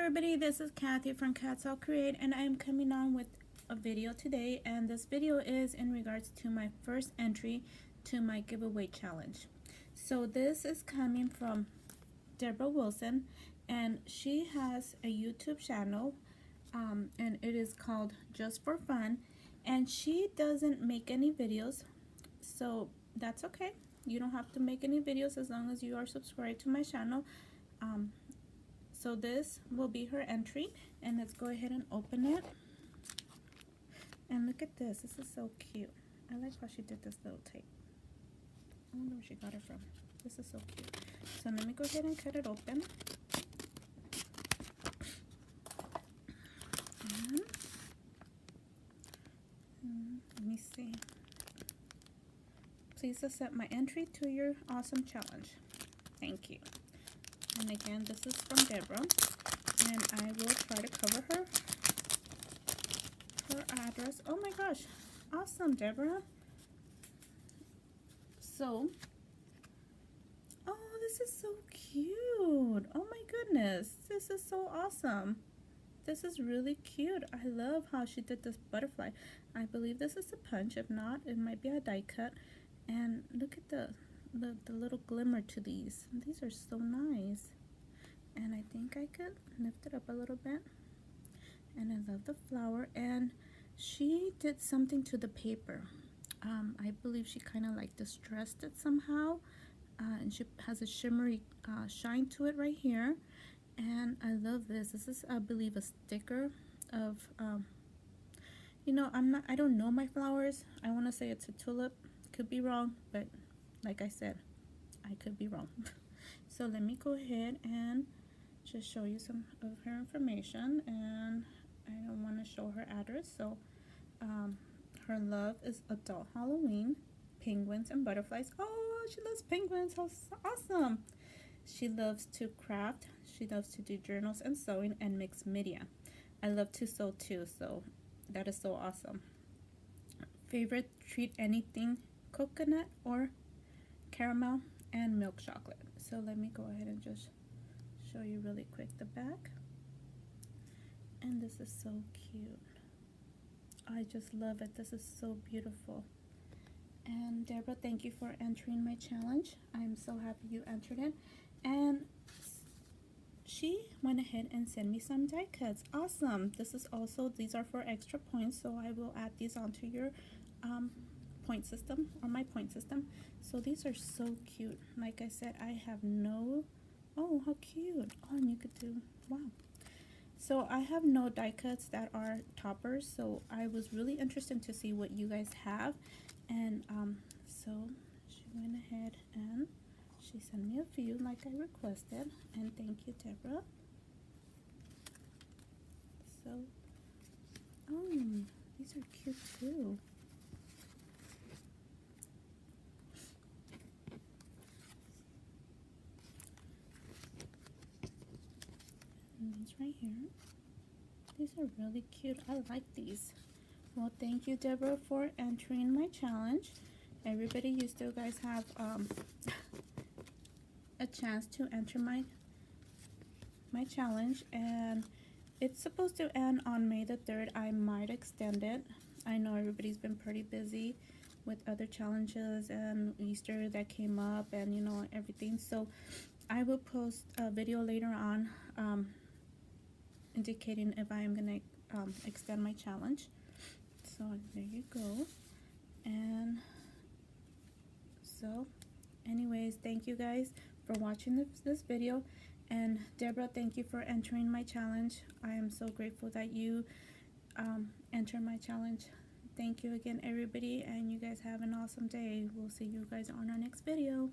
everybody, this is Kathy from Katzelcreate, and I am coming on with a video today, and this video is in regards to my first entry to my giveaway challenge. So this is coming from Debra Wilson, and she has a YouTube channel, and it is called Just for Fun, and she doesn't make any videos, so that's okay. You don't have to make any videos as long as you are subscribed to my channel. So this will be her entry, and let's go ahead and open it. And look at this. This is so cute. I like how she did this little tape. I don't know where she got it from. This is so cute. So let me go ahead and cut it open. Let me see. Please accept my entry to your awesome challenge. Thank you. And again, this is from Debra, and I will try to cover her address. Oh my gosh, awesome, Debra. So, oh, this is so cute. Oh my goodness, this is so awesome. This is really cute. I love how she did this butterfly. I believe this is a punch. If not, it might be a die cut. And look at the little glimmer to these. These are so nice. And I think I could lift it up a little bit. And I love the flower. And she did something to the paper. I believe she kind of like distressed it somehow. And she has a shimmery shine to it right here. And I love this. This is, I believe, a sticker of, you know, I don't know my flowers. I want to say it's a tulip. Could be wrong, but like I said, I could be wrong. So let me go ahead and just show you some of her information, and I don't want to show her address. So her love is adult Halloween, penguins and butterflies. Oh, she loves penguins. How awesome. She loves to craft. She loves to do journals and sewing and mixed media. I love to sew too, so that is so awesome. Favorite treat, anything coconut or caramel and milk chocolate. So let me go ahead and just show you really quick the back. And this is so cute. I just love it. This is so beautiful. And Debra, thank you for entering my challenge. I'm so happy you entered it. And she went ahead and sent me some die cuts. Awesome. This is also, these are for extra points, so I will add these onto your point system, or my point system. So these are so cute. Like I said, I have no, oh, how cute. Oh, and you could do, wow. So I have no die cuts that are toppers, so I was really interested to see what you guys have. And so she went ahead and she sent me a few like I requested, and thank you, Debra. So, oh, these are cute too. And these right here. These are really cute. I like these. Well, thank you, Debra, for entering my challenge. Everybody, you still guys have a chance to enter my challenge, and it's supposed to end on May the 3rd. I might extend it. I know everybody's been pretty busy with other challenges and Easter that came up, and you know, everything. So I will post a video later on indicating if I am gonna extend my challenge. So there you go. And so anyways, thank you guys for watching this video. And Debra, thank you for entering my challenge. I am so grateful that you entered my challenge. Thank you again, everybody, and you guys have an awesome day. We'll see you guys on our next video.